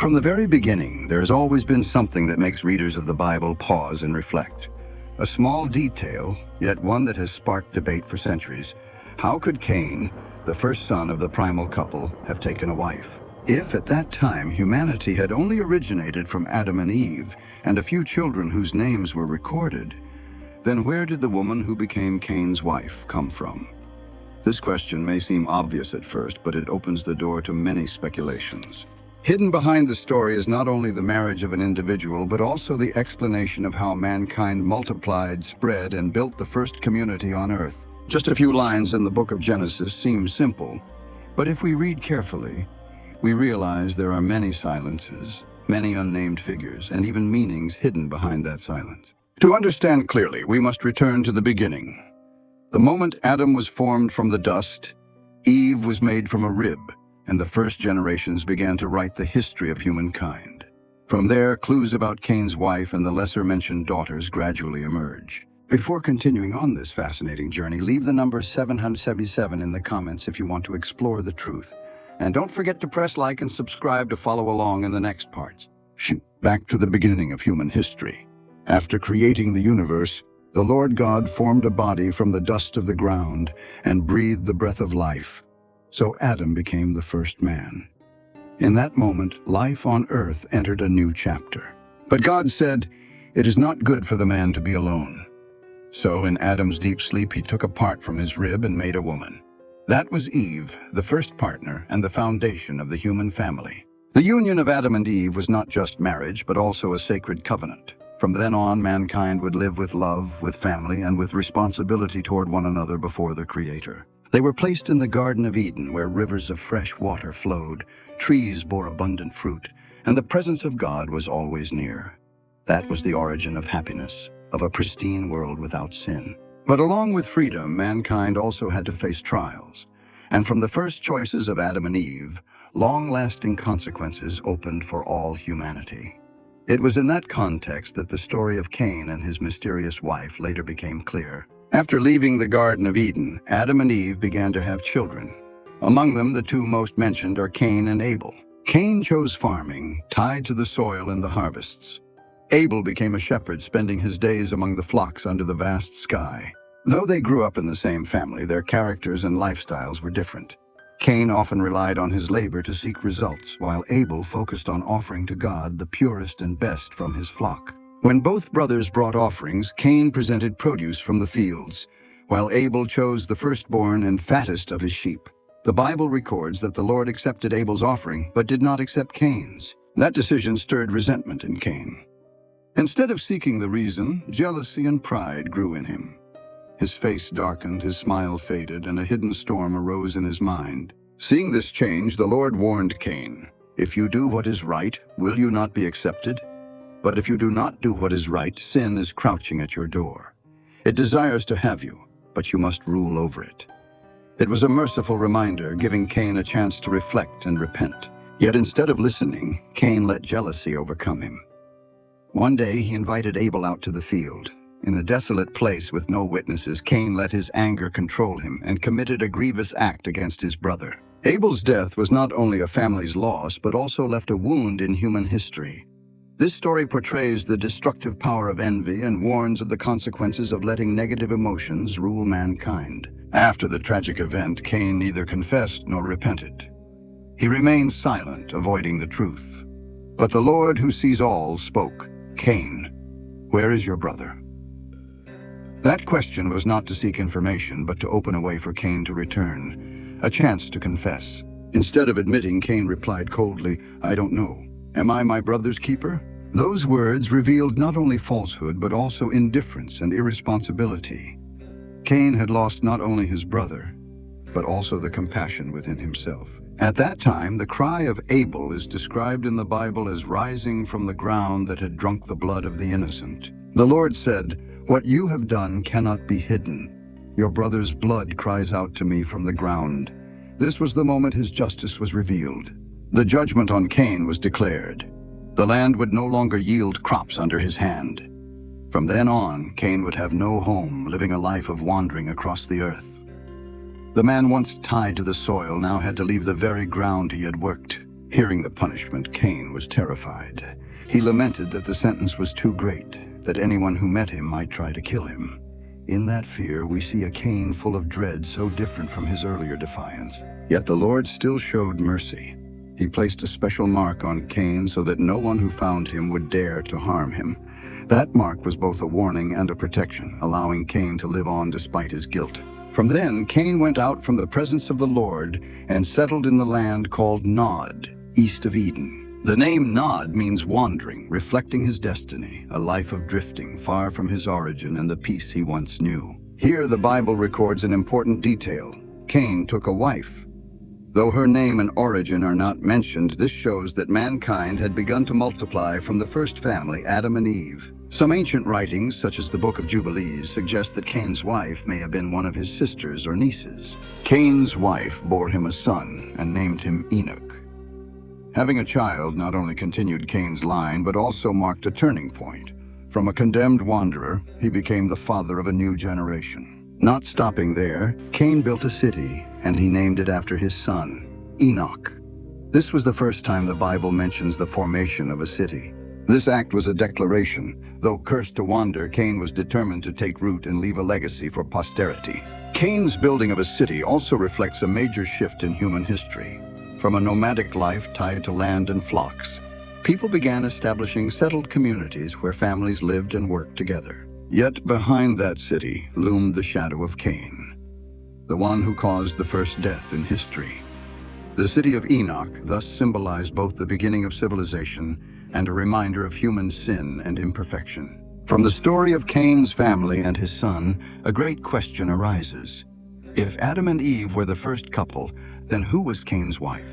From the very beginning, there has always been something that makes readers of the Bible pause and reflect. A small detail, yet one that has sparked debate for centuries. How could Cain, the first son of the primal couple, have taken a wife? If at that time humanity had only originated from Adam and Eve and a few children whose names were recorded, then where did the woman who became Cain's wife come from? This question may seem obvious at first, but it opens the door to many speculations. Hidden behind the story is not only the marriage of an individual, but also the explanation of how mankind multiplied, spread, and built the first community on Earth. Just a few lines in the book of Genesis seem simple, but if we read carefully, we realize there are many silences, many unnamed figures, and even meanings hidden behind that silence. To understand clearly, we must return to the beginning. The moment Adam was formed from the dust, Eve was made from a rib, and the first generations began to write the history of humankind. From there, clues about Cain's wife and the lesser-mentioned daughters gradually emerge. Before continuing on this fascinating journey, leave the number 777 in the comments if you want to explore the truth. And don't forget to press like and subscribe to follow along in the next parts. Back to the beginning of human history. After creating the universe, the Lord God formed a body from the dust of the ground and breathed the breath of life. So Adam became the first man. In that moment, life on earth entered a new chapter. But God said, "It is not good for the man to be alone." So in Adam's deep sleep, he took a part from his rib and made a woman. That was Eve, the first partner and the foundation of the human family. The union of Adam and Eve was not just marriage, but also a sacred covenant. From then on, mankind would live with love, with family, and with responsibility toward one another before the Creator. They were placed in the Garden of Eden, where rivers of fresh water flowed, trees bore abundant fruit, and the presence of God was always near. That was the origin of happiness, of a pristine world without sin. But along with freedom, mankind also had to face trials. And from the first choices of Adam and Eve, long-lasting consequences opened for all humanity. It was in that context that the story of Cain and his mysterious wife later became clear. After leaving the Garden of Eden, Adam and Eve began to have children. Among them, the two most mentioned are Cain and Abel. Cain chose farming, tied to the soil and the harvests. Abel became a shepherd, spending his days among the flocks under the vast sky. Though they grew up in the same family, their characters and lifestyles were different. Cain often relied on his labor to seek results, while Abel focused on offering to God the purest and best from his flock. When both brothers brought offerings, Cain presented produce from the fields, while Abel chose the firstborn and fattest of his sheep. The Bible records that the Lord accepted Abel's offering, but did not accept Cain's. That decision stirred resentment in Cain. Instead of seeking the reason, jealousy and pride grew in him. His face darkened, his smile faded, and a hidden storm arose in his mind. Seeing this change, the Lord warned Cain, "If you do what is right, will you not be accepted? But if you do not do what is right, sin is crouching at your door. It desires to have you, but you must rule over it." It was a merciful reminder, giving Cain a chance to reflect and repent. Yet instead of listening, Cain let jealousy overcome him. One day, he invited Abel out to the field. In a desolate place with no witnesses, Cain let his anger control him and committed a grievous act against his brother. Abel's death was not only a family's loss, but also left a wound in human history. This story portrays the destructive power of envy and warns of the consequences of letting negative emotions rule mankind. After the tragic event, Cain neither confessed nor repented. He remained silent, avoiding the truth. But the Lord, who sees all, spoke, "Cain, where is your brother?" That question was not to seek information, but to open a way for Cain to return, a chance to confess. Instead of admitting, Cain replied coldly, "I don't know. Am I my brother's keeper?" Those words revealed not only falsehood, but also indifference and irresponsibility. Cain had lost not only his brother, but also the compassion within himself. At that time, the cry of Abel is described in the Bible as rising from the ground that had drunk the blood of the innocent. The Lord said, "What you have done cannot be hidden. Your brother's blood cries out to me from the ground." This was the moment his justice was revealed. The judgment on Cain was declared. The land would no longer yield crops under his hand. From then on, Cain would have no home, living a life of wandering across the earth. The man once tied to the soil now had to leave the very ground he had worked. Hearing the punishment, Cain was terrified. He lamented that the sentence was too great, that anyone who met him might try to kill him. In that fear, we see a Cain full of dread so different from his earlier defiance. Yet the Lord still showed mercy. He placed a special mark on Cain so that no one who found him would dare to harm him. That mark was both a warning and a protection, allowing Cain to live on despite his guilt. From then, Cain went out from the presence of the Lord and settled in the land called Nod, east of Eden. The name Nod means wandering, reflecting his destiny, a life of drifting far from his origin and the peace he once knew. Here, the Bible records an important detail. Cain took a wife. Though her name and origin are not mentioned, this shows that mankind had begun to multiply from the first family, Adam and Eve. Some ancient writings, such as the Book of Jubilees, suggest that Cain's wife may have been one of his sisters or nieces. Cain's wife bore him a son and named him Enoch. Having a child not only continued Cain's line, but also marked a turning point. From a condemned wanderer, he became the father of a new generation. Not stopping there, Cain built a city, and he named it after his son, Enoch. This was the first time the Bible mentions the formation of a city. This act was a declaration. Though cursed to wander, Cain was determined to take root and leave a legacy for posterity. Cain's building of a city also reflects a major shift in human history. From a nomadic life tied to land and flocks, people began establishing settled communities where families lived and worked together. Yet behind that city loomed the shadow of Cain, the one who caused the first death in history. The city of Enoch thus symbolized both the beginning of civilization and a reminder of human sin and imperfection. From the story of Cain's family and his son, a great question arises. If Adam and Eve were the first couple, then who was Cain's wife?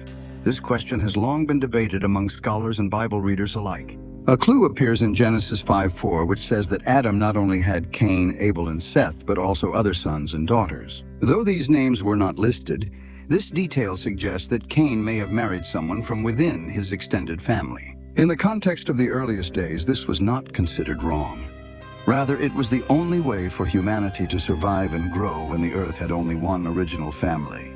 This question has long been debated among scholars and Bible readers alike. A clue appears in Genesis 5:4, which says that Adam not only had Cain, Abel, and Seth, but also other sons and daughters. Though these names were not listed, this detail suggests that Cain may have married someone from within his extended family. In the context of the earliest days, this was not considered wrong. Rather, it was the only way for humanity to survive and grow when the earth had only one original family.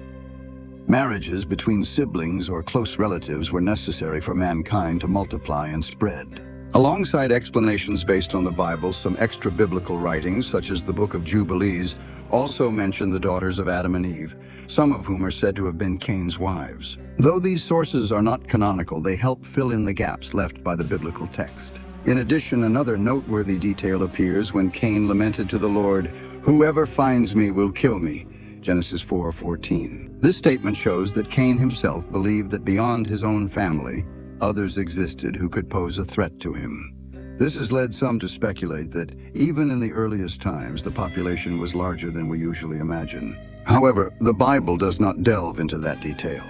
Marriages between siblings or close relatives were necessary for mankind to multiply and spread. Alongside explanations based on the Bible, some extra-biblical writings, such as the Book of Jubilees, also mention the daughters of Adam and Eve, some of whom are said to have been Cain's wives. Though these sources are not canonical, they help fill in the gaps left by the biblical text. In addition, another noteworthy detail appears when Cain lamented to the Lord, "Whoever finds me will kill me." Genesis 4:14. This statement shows that Cain himself believed that beyond his own family, others existed who could pose a threat to him. This has led some to speculate that even in the earliest times, the population was larger than we usually imagine. However, the Bible does not delve into that detail.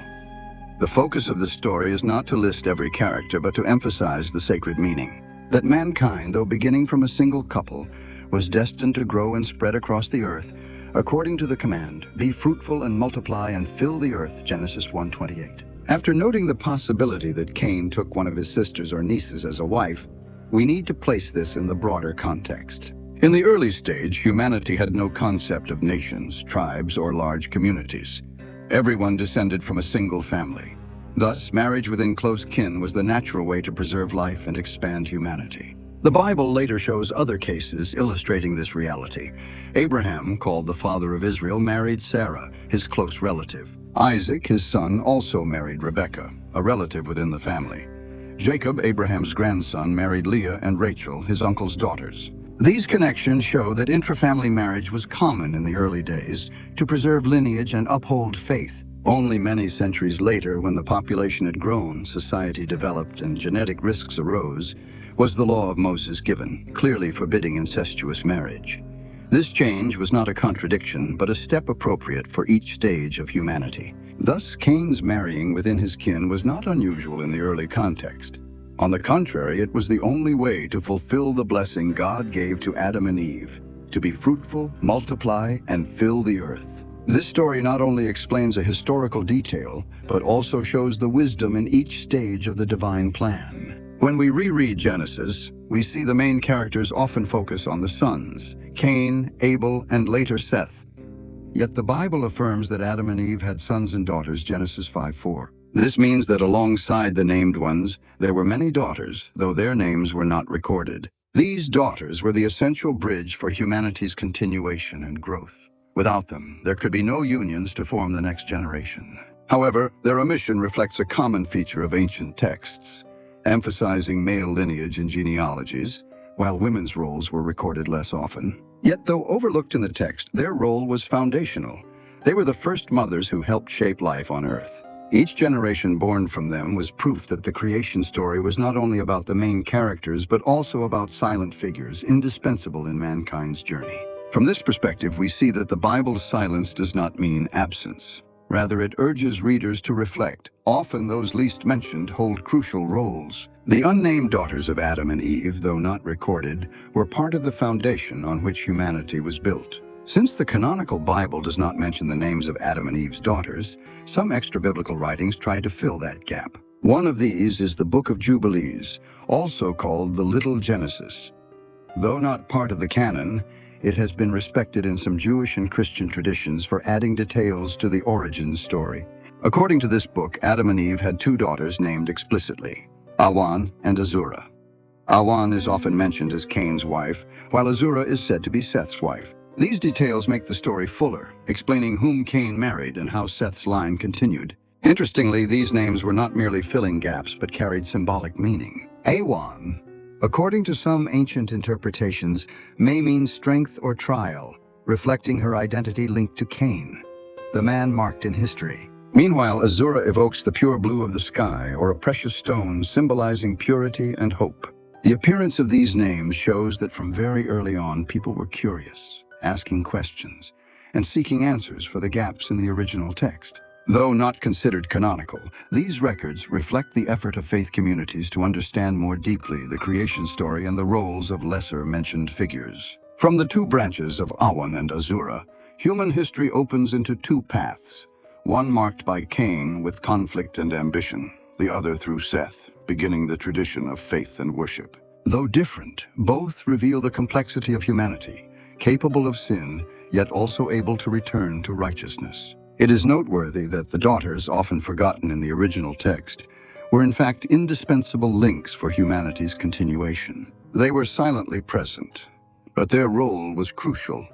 The focus of the story is not to list every character, but to emphasize the sacred meaning. That mankind, though beginning from a single couple, was destined to grow and spread across the earth, according to the command, "Be fruitful and multiply and fill the earth," Genesis 1:28. After noting the possibility that Cain took one of his sisters or nieces as a wife, we need to place this in the broader context. In the early stage, humanity had no concept of nations, tribes, or large communities. Everyone descended from a single family. Thus, marriage within close kin was the natural way to preserve life and expand humanity. The Bible later shows other cases illustrating this reality. Abraham, called the father of Israel, married Sarah, his close relative. Isaac, his son, also married Rebekah, a relative within the family. Jacob, Abraham's grandson, married Leah and Rachel, his uncle's daughters. These connections show that intrafamily marriage was common in the early days to preserve lineage and uphold faith. Only many centuries later, when the population had grown, society developed, and genetic risks arose, was the law of Moses given, clearly forbidding incestuous marriage. This change was not a contradiction, but a step appropriate for each stage of humanity. Thus, Cain's marrying within his kin was not unusual in the early context. On the contrary, it was the only way to fulfill the blessing God gave to Adam and Eve, to be fruitful, multiply, and fill the earth. This story not only explains a historical detail, but also shows the wisdom in each stage of the divine plan. When we reread Genesis, we see the main characters often focus on the sons, Cain, Abel, and later Seth. Yet the Bible affirms that Adam and Eve had sons and daughters, Genesis 5:4. This means that alongside the named ones, there were many daughters, though their names were not recorded. These daughters were the essential bridge for humanity's continuation and growth. Without them, there could be no unions to form the next generation. However, their omission reflects a common feature of ancient texts, emphasizing male lineage in genealogies, while women's roles were recorded less often. Yet, though overlooked in the text, their role was foundational. They were the first mothers who helped shape life on Earth. Each generation born from them was proof that the creation story was not only about the main characters, but also about silent figures indispensable in mankind's journey. From this perspective, we see that the Bible's silence does not mean absence. Rather, it urges readers to reflect. Often those least mentioned hold crucial roles. The unnamed daughters of Adam and Eve, though not recorded, were part of the foundation on which humanity was built. Since the canonical Bible does not mention the names of Adam and Eve's daughters, some extra-biblical writings try to fill that gap. One of these is the Book of Jubilees, also called the Little Genesis. Though not part of the canon, it has been respected in some Jewish and Christian traditions for adding details to the origin story. According to this book, Adam and Eve had two daughters named explicitly, Awan and Azura. Awan is often mentioned as Cain's wife, while Azura is said to be Seth's wife. These details make the story fuller, explaining whom Cain married and how Seth's line continued. Interestingly, these names were not merely filling gaps, but carried symbolic meaning. Awan, according to some ancient interpretations, may mean strength or trial, reflecting her identity linked to Cain, the man marked in history. Meanwhile, Azura evokes the pure blue of the sky, or a precious stone symbolizing purity and hope. The appearance of these names shows that from very early on, people were curious, asking questions, and seeking answers for the gaps in the original text. Though not considered canonical, these records reflect the effort of faith communities to understand more deeply the creation story and the roles of lesser-mentioned figures. From the two branches of Awan and Azura, human history opens into two paths, one marked by Cain with conflict and ambition, the other through Seth, beginning the tradition of faith and worship. Though different, both reveal the complexity of humanity, capable of sin, yet also able to return to righteousness. It is noteworthy that the daughters, often forgotten in the original text, were in fact indispensable links for humanity's continuation. They were silently present, but their role was crucial,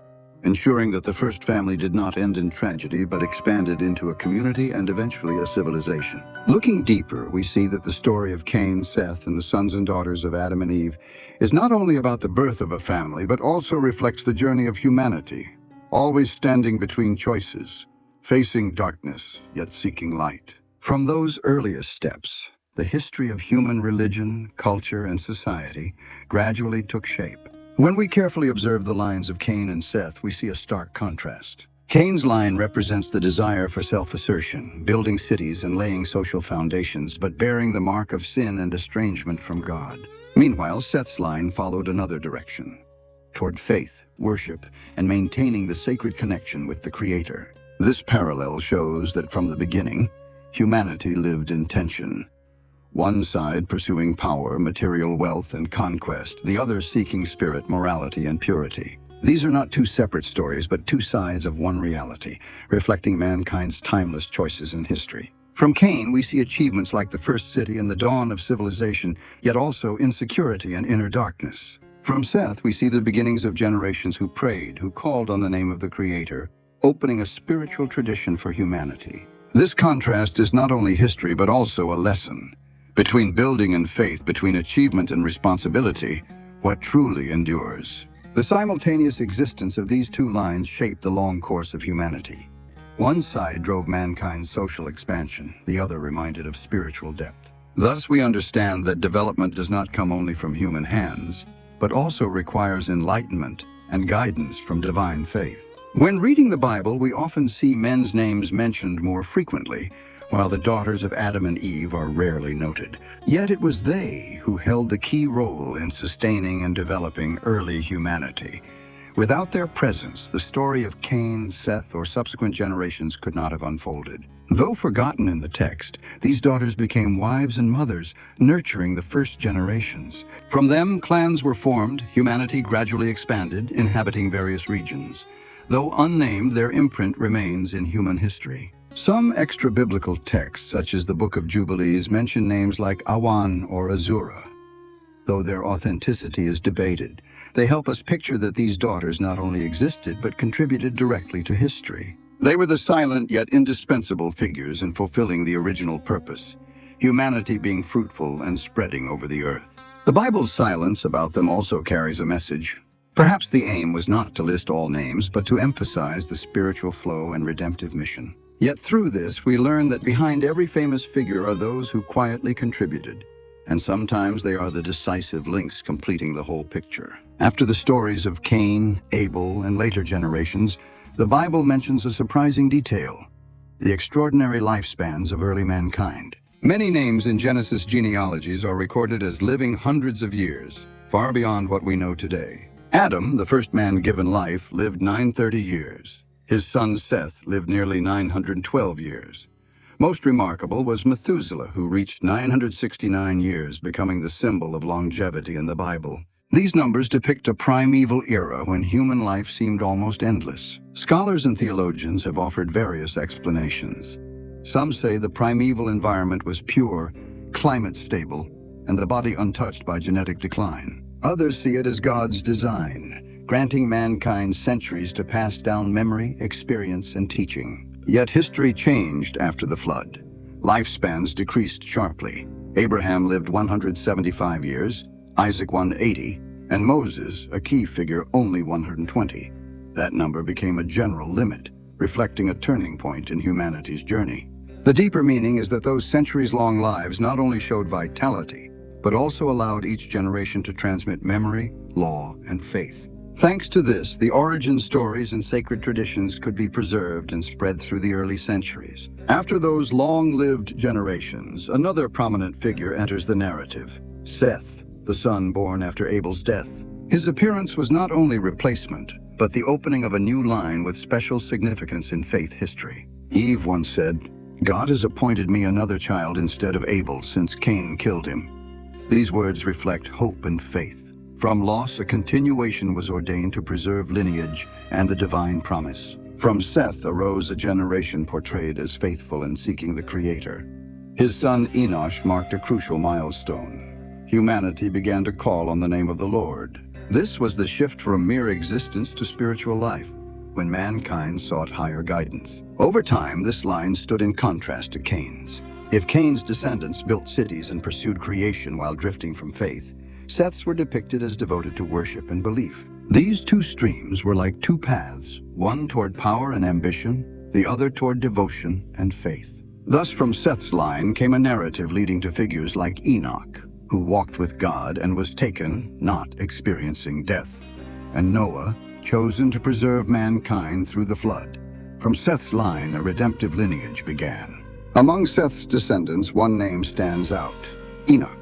ensuring that the first family did not end in tragedy but expanded into a community and eventually a civilization. Looking deeper, we see that the story of Cain, Seth, and the sons and daughters of Adam and Eve is not only about the birth of a family, but also reflects the journey of humanity, always standing between choices, facing darkness, yet seeking light. From those earliest steps, the history of human religion, culture, and society gradually took shape. When we carefully observe the lines of Cain and Seth, we see a stark contrast. Cain's line represents the desire for self-assertion, building cities and laying social foundations, but bearing the mark of sin and estrangement from God. Meanwhile, Seth's line followed another direction, toward faith, worship, and maintaining the sacred connection with the Creator. This parallel shows that from the beginning, humanity lived in tension. One side pursuing power, material wealth, and conquest, the other seeking spirit, morality, and purity. These are not two separate stories, but two sides of one reality, reflecting mankind's timeless choices in history. From Cain, we see achievements like the first city and the dawn of civilization, yet also insecurity and inner darkness. From Seth, we see the beginnings of generations who prayed, who called on the name of the Creator, opening a spiritual tradition for humanity. This contrast is not only history, but also a lesson. Between building and faith, between achievement and responsibility, what truly endures? The simultaneous existence of these two lines shaped the long course of humanity. One side drove mankind's social expansion, the other reminded of spiritual depth. Thus, we understand that development does not come only from human hands, but also requires enlightenment and guidance from divine faith. When reading the Bible, we often see men's names mentioned more frequently, while the daughters of Adam and Eve are rarely noted. Yet it was they who held the key role in sustaining and developing early humanity. Without their presence, the story of Cain, Seth, or subsequent generations could not have unfolded. Though forgotten in the text, these daughters became wives and mothers, nurturing the first generations. From them, clans were formed, humanity gradually expanded, inhabiting various regions. Though unnamed, their imprint remains in human history. Some extra-biblical texts, such as the Book of Jubilees, mention names like Awan or Azura. Though their authenticity is debated, they help us picture that these daughters not only existed but contributed directly to history. They were the silent yet indispensable figures in fulfilling the original purpose, humanity being fruitful and spreading over the earth. The Bible's silence about them also carries a message. Perhaps the aim was not to list all names, but to emphasize the spiritual flow and redemptive mission. Yet through this, we learn that behind every famous figure are those who quietly contributed, and sometimes they are the decisive links completing the whole picture. After the stories of Cain, Abel, and later generations, the Bible mentions a surprising detail: the extraordinary lifespans of early mankind. Many names in Genesis genealogies are recorded as living hundreds of years, far beyond what we know today. Adam, the first man given life, lived 930 years. His son Seth lived nearly 912 years. Most remarkable was Methuselah, who reached 969 years, becoming the symbol of longevity in the Bible. These numbers depict a primeval era when human life seemed almost endless. Scholars and theologians have offered various explanations. Some say the primeval environment was pure, climate stable, and the body untouched by genetic decline. Others see it as God's design, granting mankind centuries to pass down memory, experience, and teaching. Yet history changed after the flood. Lifespans decreased sharply. Abraham lived 175 years, Isaac 180, and Moses, a key figure, only 120. That number became a general limit, reflecting a turning point in humanity's journey. The deeper meaning is that those centuries-long lives not only showed vitality, but also allowed each generation to transmit memory, law, and faith. Thanks to this, the origin stories and sacred traditions could be preserved and spread through the early centuries. After those long-lived generations, another prominent figure enters the narrative: Seth, the son born after Abel's death. His appearance was not only replacement, but the opening of a new line with special significance in faith history. Eve once said, "God has appointed me another child instead of Abel since Cain killed him." These words reflect hope and faith. From loss, a continuation was ordained to preserve lineage and the divine promise. From Seth arose a generation portrayed as faithful and seeking the Creator. His son Enoch marked a crucial milestone. Humanity began to call on the name of the Lord. This was the shift from mere existence to spiritual life, when mankind sought higher guidance. Over time, this line stood in contrast to Cain's. If Cain's descendants built cities and pursued creation while drifting from faith, Seth's were depicted as devoted to worship and belief. These two streams were like two paths, one toward power and ambition, the other toward devotion and faith. Thus, from Seth's line came a narrative leading to figures like Enoch, who walked with God and was taken, not experiencing death, and Noah, chosen to preserve mankind through the flood. From Seth's line, a redemptive lineage began. Among Seth's descendants, one name stands out: Enoch.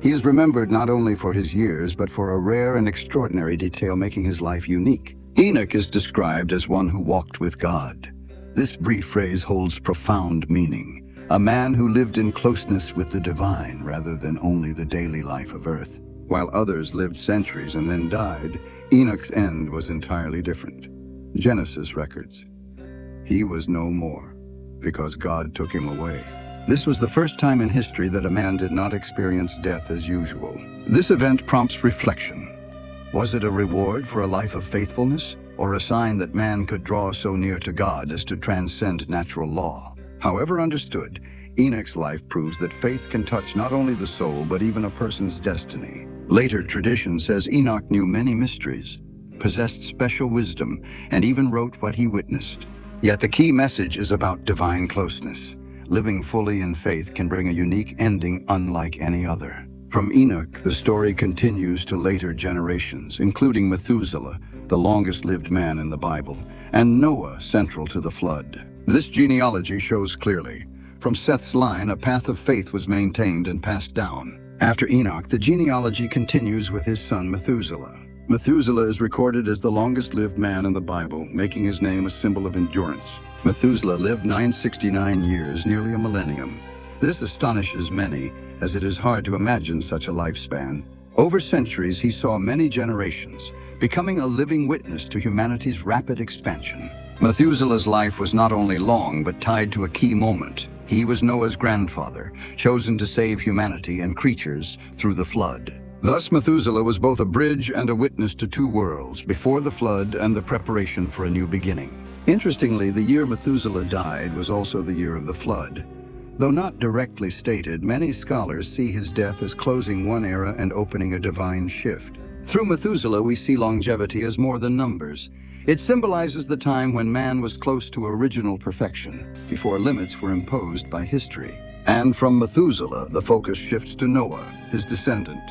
He is remembered not only for his years, but for a rare and extraordinary detail making his life unique. Enoch is described as one who walked with God. This brief phrase holds profound meaning. A man who lived in closeness with the divine rather than only the daily life of earth. While others lived centuries and then died, Enoch's end was entirely different. Genesis records: he was no more, because God took him away. This was the first time in history that a man did not experience death as usual. This event prompts reflection. Was it a reward for a life of faithfulness, or a sign that man could draw so near to God as to transcend natural law? However understood, Enoch's life proves that faith can touch not only the soul, but even a person's destiny. Later tradition says Enoch knew many mysteries, possessed special wisdom, and even wrote what he witnessed. Yet the key message is about divine closeness. Living fully in faith can bring a unique ending unlike any other. From Enoch, the story continues to later generations, including Methuselah, the longest-lived man in the Bible, and Noah, central to the flood. This genealogy shows clearly: from Seth's line, a path of faith was maintained and passed down. After Enoch, the genealogy continues with his son Methuselah. Methuselah is recorded as the longest-lived man in the Bible, making his name a symbol of endurance. Methuselah lived 969 years, nearly a millennium. This astonishes many, as it is hard to imagine such a lifespan. Over centuries, he saw many generations, becoming a living witness to humanity's rapid expansion. Methuselah's life was not only long, but tied to a key moment. He was Noah's grandfather, chosen to save humanity and creatures through the flood. Thus, Methuselah was both a bridge and a witness to two worlds, before the flood and the preparation for a new beginning. Interestingly, the year Methuselah died was also the year of the flood. Though not directly stated, many scholars see his death as closing one era and opening a divine shift. Through Methuselah, we see longevity as more than numbers. It symbolizes the time when man was close to original perfection, before limits were imposed by history. And from Methuselah, the focus shifts to Noah, his descendant.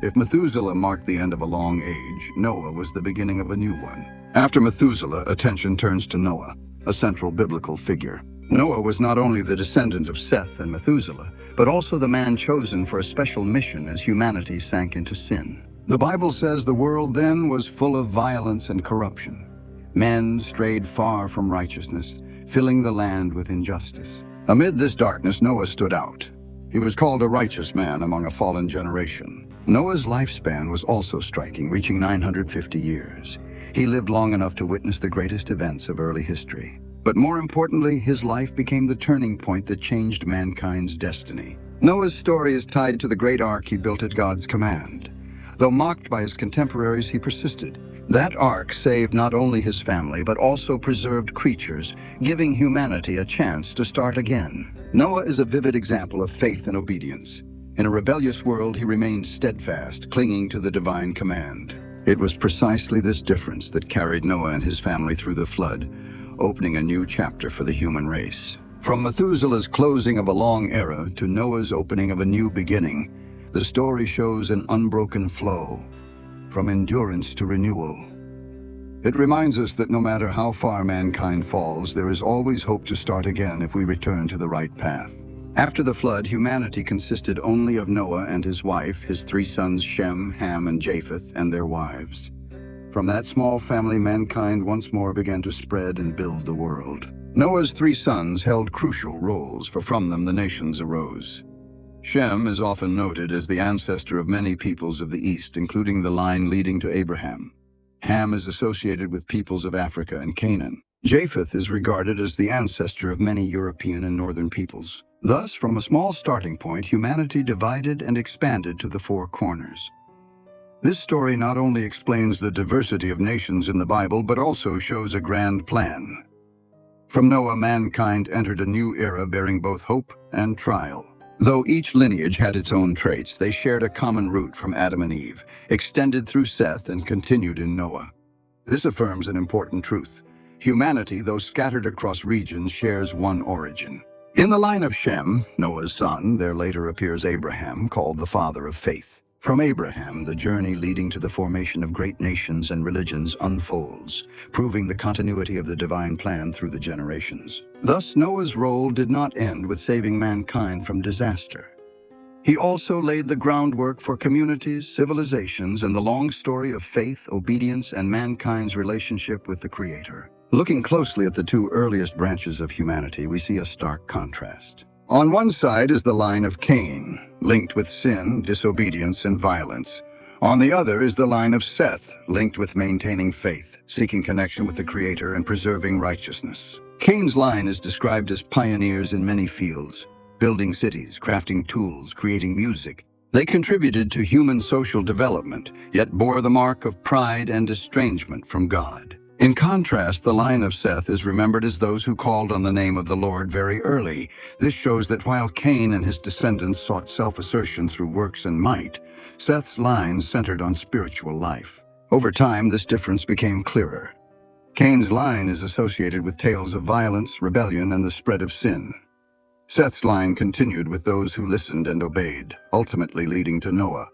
If Methuselah marked the end of a long age, Noah was the beginning of a new one. After Methuselah, attention turns to Noah, a central biblical figure. Noah was not only the descendant of Seth and Methuselah, but also the man chosen for a special mission as humanity sank into sin. The Bible says the world then was full of violence and corruption. Men strayed far from righteousness, filling the land with injustice. Amid this darkness, Noah stood out. He was called a righteous man among a fallen generation. Noah's lifespan was also striking, reaching 950 years. He lived long enough to witness the greatest events of early history. But more importantly, his life became the turning point that changed mankind's destiny. Noah's story is tied to the great ark he built at God's command. Though mocked by his contemporaries, he persisted. That ark saved not only his family, but also preserved creatures, giving humanity a chance to start again. Noah is a vivid example of faith and obedience. In a rebellious world, he remained steadfast, clinging to the divine command. It was precisely this difference that carried Noah and his family through the flood, opening a new chapter for the human race. From Methuselah's closing of a long era to Noah's opening of a new beginning, the story shows an unbroken flow, from endurance to renewal. It reminds us that no matter how far mankind falls, there is always hope to start again if we return to the right path. After the flood, humanity consisted only of Noah and his wife, his three sons Shem, Ham, and Japheth, and their wives. From that small family, mankind once more began to spread and build the world. Noah's three sons held crucial roles, for from them the nations arose. Shem is often noted as the ancestor of many peoples of the East, including the line leading to Abraham. Ham is associated with peoples of Africa and Canaan. Japheth is regarded as the ancestor of many European and northern peoples. Thus, from a small starting point, humanity divided and expanded to the four corners. This story not only explains the diversity of nations in the Bible, but also shows a grand plan. From Noah, mankind entered a new era bearing both hope and trial. Though each lineage had its own traits, they shared a common root from Adam and Eve, extended through Seth and continued in Noah. This affirms an important truth. Humanity, though scattered across regions, shares one origin. In the line of Shem, Noah's son, there later appears Abraham, called the father of faith. From Abraham, the journey leading to the formation of great nations and religions unfolds, proving the continuity of the divine plan through the generations. Thus, Noah's role did not end with saving mankind from disaster. He also laid the groundwork for communities, civilizations, and the long story of faith, obedience, and mankind's relationship with the Creator. Looking closely at the two earliest branches of humanity, we see a stark contrast. On one side is the line of Cain, linked with sin, disobedience, and violence. On the other is the line of Seth, linked with maintaining faith, seeking connection with the Creator, and preserving righteousness. Cain's line is described as pioneers in many fields, building cities, crafting tools, creating music. They contributed to human social development, yet bore the mark of pride and estrangement from God. In contrast, the line of Seth is remembered as those who called on the name of the Lord very early. This shows that while Cain and his descendants sought self-assertion through works and might, Seth's line centered on spiritual life. Over time, this difference became clearer. Cain's line is associated with tales of violence, rebellion, and the spread of sin. Seth's line continued with those who listened and obeyed, ultimately leading to Noah,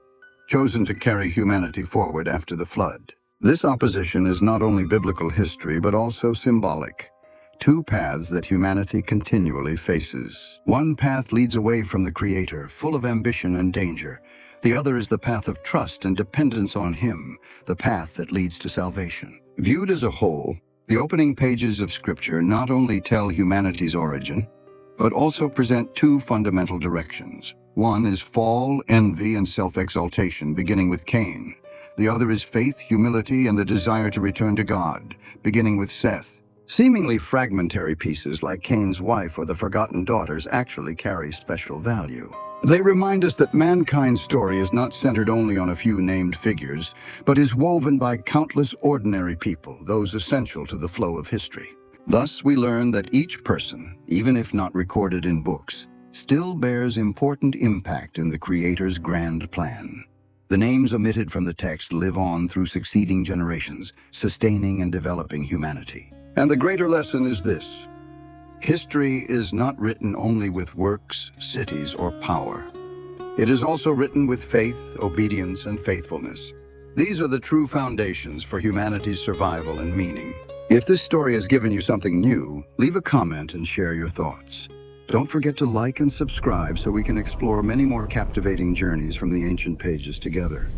chosen to carry humanity forward after the flood. This opposition is not only biblical history, but also symbolic. Two paths that humanity continually faces. One path leads away from the Creator, full of ambition and danger. The other is the path of trust and dependence on Him, the path that leads to salvation. Viewed as a whole, the opening pages of Scripture not only tell humanity's origin, but also present two fundamental directions. One is fall, envy, and self-exaltation, beginning with Cain. The other is faith, humility, and the desire to return to God, beginning with Seth. Seemingly fragmentary pieces like Cain's wife or the forgotten daughters actually carry special value. They remind us that mankind's story is not centered only on a few named figures, but is woven by countless ordinary people, those essential to the flow of history. Thus, we learn that each person, even if not recorded in books, still bears important impact in the Creator's grand plan. The names omitted from the text live on through succeeding generations, sustaining and developing humanity. And the greater lesson is this: history is not written only with works, cities, or power. It is also written with faith, obedience, and faithfulness. These are the true foundations for humanity's survival and meaning. If this story has given you something new, leave a comment and share your thoughts. Don't forget to like and subscribe so we can explore many more captivating journeys from the ancient pages together.